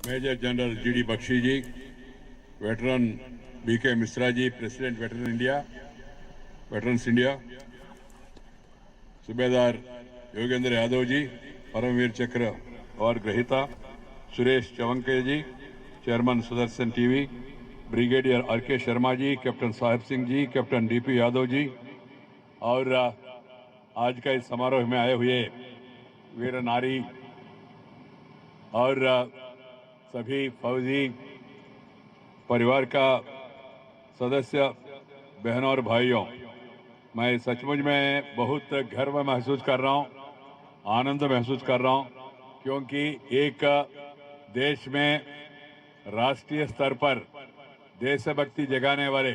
Major General G.D. Bakshi ji, veteran B.K. Misra ji, President Veterans India, Subedar Yogendra Yadav ji, Paramveer Chakra Award Grahita, Suresh Chavanke ji, Chairman Sudarshan TV, Brigadier R.K. Sharma ji, Captain Sahib Singh ji, Captain D.P. Yadav ji, और आज का इस समारोह में आए हुए वीर नारी और सभी फौजी परिवार का सदस्य, बहनों और भाइयों, मैं सचमुच में बहुत गर्व महसूस कर रहा हूं, आनंद महसूस कर रहा हूं, क्योंकि एक देश में राष्ट्रीय स्तर पर देशभक्ति जगाने वाले,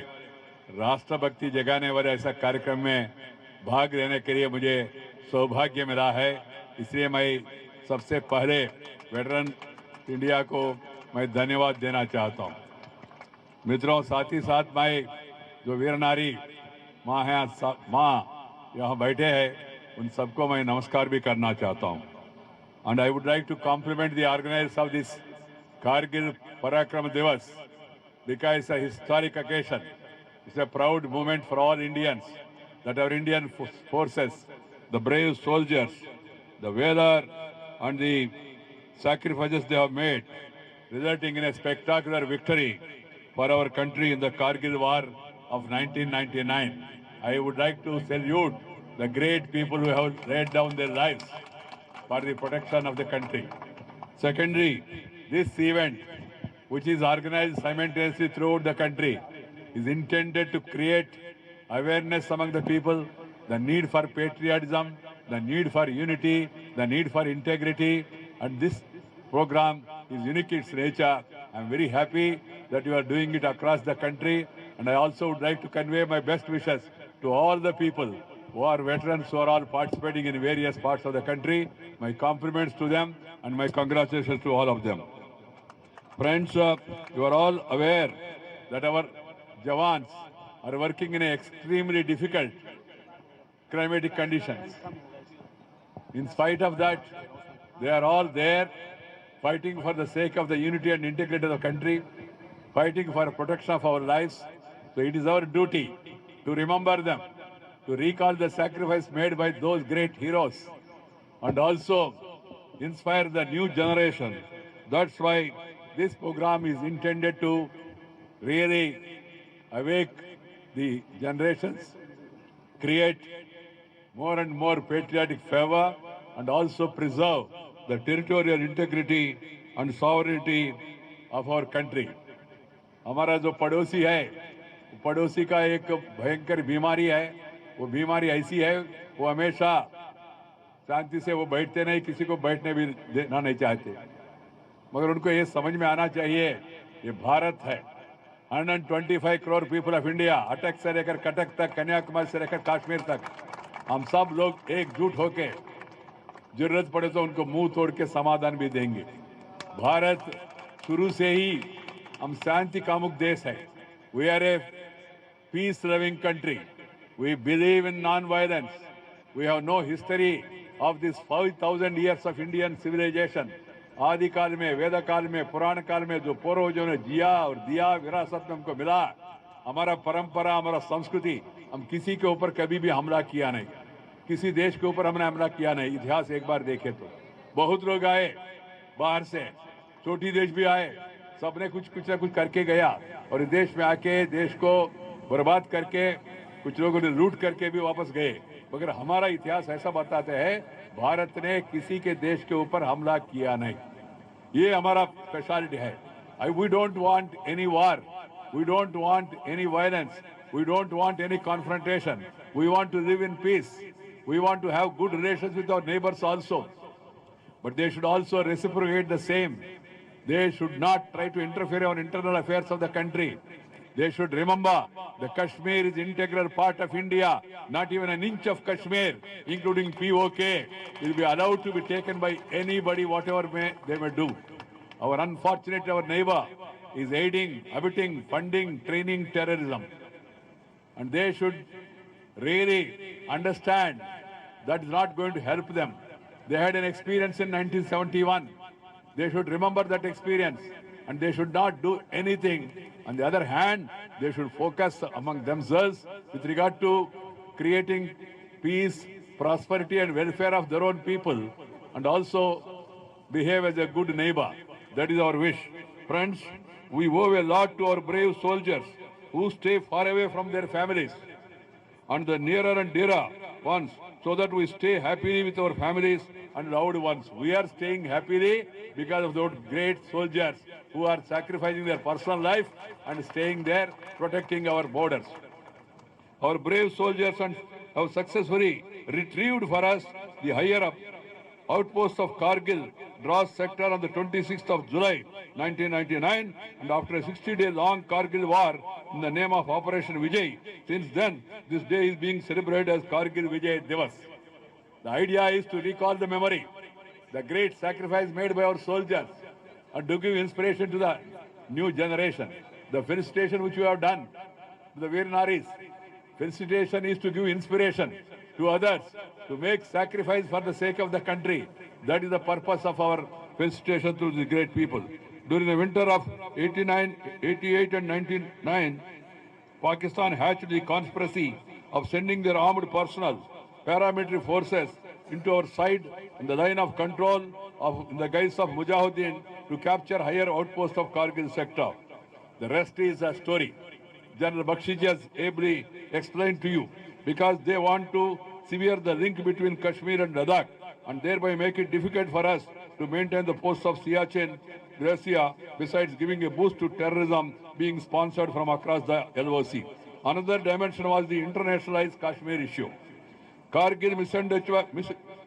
राष्ट्रभक्ति जगाने वाले ऐसा कार्यक्रम में भाग लेने के लिए मुझे सौभाग्य मिला है। इसलिए मैं सबसे पहले वेटरन इंडिया को मैं धन्यवाद देना चाहता हूं। मित्रों, साथ ही साथ मैं जो वीर नारी माँ हैं, यहाँ बैठे हैं, उन सबको मैं नमस्कार भी करना चाहता हूं। And I would like to compliment the organisers of this Kargil Parakram Divas because it's a historic occasion. It's a proud moment for all Indians that our Indian forces, the brave soldiers, the valor and the sacrifices they have made, resulting in a spectacular victory for our country in the Kargil War of 1999. I would like to salute the great people who have laid down their lives for the protection of the country. Secondly, this event, which is organized simultaneously throughout the country, is intended to create awareness among the people, the need for patriotism, the need for unity, the need for integrity, and this program is unique in its nature. I am very happy that you are doing it across the country, and I also would like to convey my best wishes to all the people who are veterans who are all participating in various parts of the country. My compliments to them and my congratulations to all of them. Friends, you are all aware that our Jawans are working in extremely difficult climatic conditions. In spite of that, they are all there fighting for the sake of the unity and integrity of the country, fighting for protection of our lives. So it is our duty to remember them, to recall the sacrifice made by those great heroes, and also inspire the new generation. That's why this program is intended to really awake the generations, create more and more patriotic fervor, and also preserve the territorial integrity and sovereignty of our country. हमारा जो पड़ोसी है, पड़ोसी का एक भयंकर बीमारी है। वो बीमारी ऐसी है, वो हमेशा शांति से वो बैठते नहीं, किसी को बैठने भी देना नहीं चाहते। मगर उनको ये समझ में आना चाहिए, ये भारत है। 125 करोड़ पीपल ऑफ इंडिया, अटक से लेकर कटक तक, कन्याकुमारी से लेकर कश्मीर तक, हम सब लोग एकजुट होके जरूरत पड़े तो उनको मुंह तोड़ के समाधान भी देंगे। भारत शुरू से ही हम शांति कामुक देश है। We are a peace loving country. We believe in non violence. We have no history of this 5000 years of Indian civilisation. आदि काल में, वेद काल में, पुराण काल में जो पूर्वजों ने जिया और दिया, विरासत में हमको मिला, हमारा परंपरा, हमारा संस्कृति, हम किसी के ऊपर कभी भी हमला किया नहीं, किसी देश के ऊपर हमने हमला किया नहीं। इतिहास एक बार देखे तो बहुत लोग आए बाहर से, छोटी देश भी आए, सबने कुछ ना कुछ करके गया, और इस देश में आके देश को बर्बाद करके कुछ लोगों ने लूट करके भी वापस गए। मगर हमारा इतिहास ऐसा बताते हैं, भारत ने किसी के देश के ऊपर हमला किया नहीं। ये हमारा स्पेशलिटी है। We don't want any war. We don't want any violence. We don't want any confrontation. We want to live in peace. We want to have good relations with our neighbors also. But they should also reciprocate the same. They should not try to interfere in internal affairs of the country. They should remember the Kashmir is integral part of India. Not even an inch of Kashmir, including POK, will be allowed to be taken by anybody, whatever they may do. Our neighbor is aiding, abetting, funding, training terrorism. And they should really understand that is not going to help them. They had an experience in 1971. They should remember that experience and they should not do anything. On the other hand, they should focus among themselves with regard to creating peace, prosperity and welfare of their own people and also behave as a good neighbor. That is our wish. Friends, we owe a lot to our brave soldiers who stay far away from their families and the nearer and dearer ones so that we stay happily with our families and loved ones. We are staying happily because of those great soldiers who are sacrificing their personal life and staying there protecting our borders. Our brave soldiers have successfully retrieved for us the higher up outpost of Kargil Drass sector on the 26th of July 1999 and after a 60-day long Kargil war in the name of Operation Vijay. Since then, this day is being celebrated as Kargil Vijay Divas. The idea is to recall the memory, the great sacrifice made by our soldiers and to give inspiration to the new generation. The felicitation which we have done to the Veer Naris, felicitation is to give inspiration to others to make sacrifice for the sake of the country. That is the purpose of our felicitation to the great people. During the winter of 89, 88 and 99, Pakistan hatched the conspiracy of sending their armed personnel, paramilitary forces into our side in the line of control in the guise of Mujahideen to capture higher outposts of Kargil sector. The rest is a story. General Bakshi has ably explained to you because they want to sever the link between Kashmir and Ladakh and thereby make it difficult for us to maintain the posts of Siachen, Gracia, besides giving a boost to terrorism being sponsored from across the LOC. Another dimension was the internationalized Kashmir issue. Kargil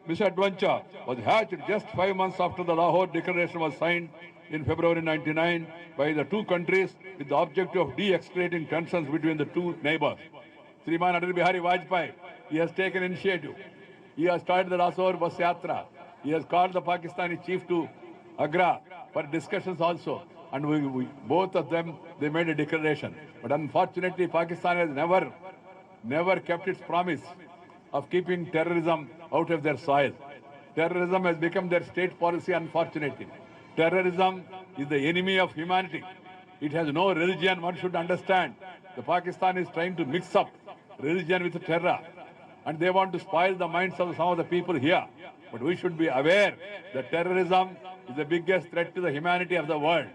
misadventure was hatched just 5 months after the Lahore Declaration was signed in February 99 by the two countries with the objective of de-escalating tensions between the two neighbors. Sriman Atal Bihari Vajpayee, he has taken initiative. He has started the Rasoor Bus Yatra. He has called the Pakistani chief to Agra for discussions also. And both of them, they made a declaration. But unfortunately, Pakistan has never kept its promise of keeping terrorism out of their soil. Terrorism has become their state policy, unfortunately. Terrorism is the enemy of humanity. It has no religion, one should understand. The Pakistan is trying to mix up religion with terror. And they want to spoil the minds of some of the people here. But we should be aware that terrorism is the biggest threat to the humanity of the world.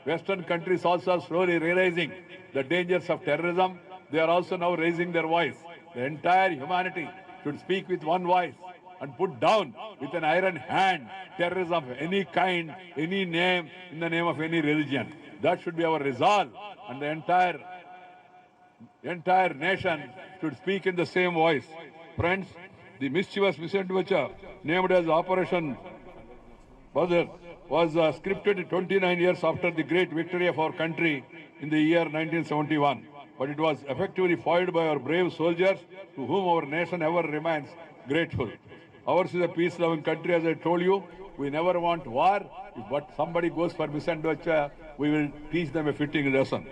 Western countries also are slowly realizing the dangers of terrorism. They are also now raising their voice. The entire humanity should speak with one voice and put down with an iron hand terrorism of any kind, any name, in the name of any religion. That should be our resolve. And the entire nation should speak in the same voice. Friends, the mischievous misadventure named as Operation Badr was scripted 29 years after the great victory of our country in the year 1971. But it was effectively foiled by our brave soldiers to whom our nation ever remains grateful. Ours is a peace-loving country, as I told you. We never want war. If somebody goes for misadventure, we will teach them a fitting lesson.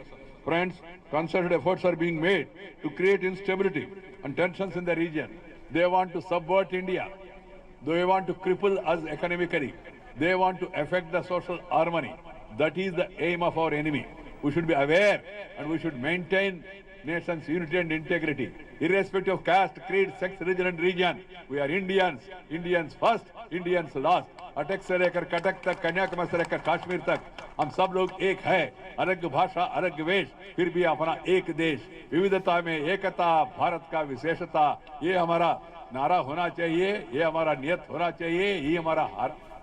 Friends, concerted efforts are being made to create instability and tensions in the region. They want to subvert India. They want to cripple us economically. They want to affect the social harmony. That is the aim of our enemy. We should be aware and we should maintain nation's unity and integrity. Irrespective of caste, creed, sex, religion and region, we are Indians. Indians first, Indians last. अटक से लेकर कटक तक, कन्याकुमारी से लेकर कश्मीर तक, हम सब लोग एक है. अलग भाषा, अलग वेश, फिर भी अपना एक देश. विविधता में एकता, भारत का विशेषता, ये हमारा नारा होना चाहिए, ये हमारा नियत होना चाहिए, ये हमारा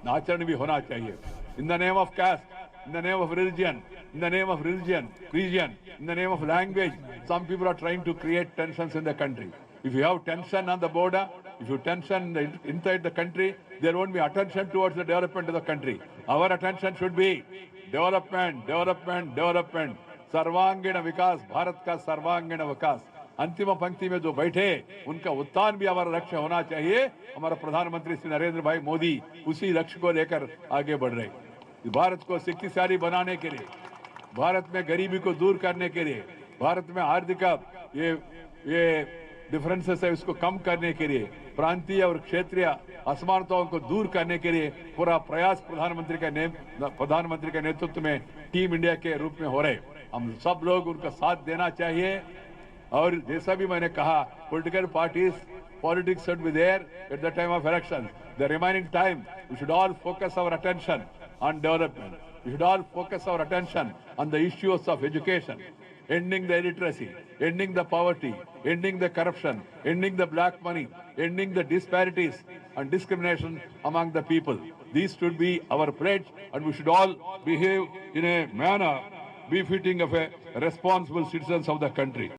आचरण भी होना चाहिए. In the name of caste, in the name of religion, in the name of region, in the name of language, some people are trying to create tensions in the country. If you have tension on the border, if you tension inside the country, there won't be attention towards the development of the country. Our attention should be development, development, development. सर्वांगीण विकास, भारत का सर्वांगीण विकास. अंतिम पंक्ति में जो बैठे उनका उत्थान भी हमारा लक्ष्य होना चाहिए. हमारा प्रधानमंत्री श्री नरेंद्र भाई मोदी उसी लक्ष्य को लेकर आगे बढ़ रहे. भारत को शक्तिशाली बनाने के लिए, भारत में गरीबी को दूर करने के लिए, भारत में आर्थिक ये डिफरेंसेस है उसको कम करने के लिए, प्रांतीय और क्षेत्रीय असमानताओं को दूर करने के लिए पूरा प्रयास प्रधानमंत्री के नेतृत्व में टीम इंडिया के रूप में हो रहे। हम सब लोग उनका साथ देना चाहिए। और जैसा भी मैंने कहा, political parties politics should be there at the time of elections. The remaining time, we should all focus our attention on development. We should all focus our attention on the issues of education, ending the illiteracy, ending the poverty, ending the corruption, ending the black money, ending the disparities and discrimination among the people. These should be our pledge, and we should all behave in a manner befitting of a responsible citizens of the country.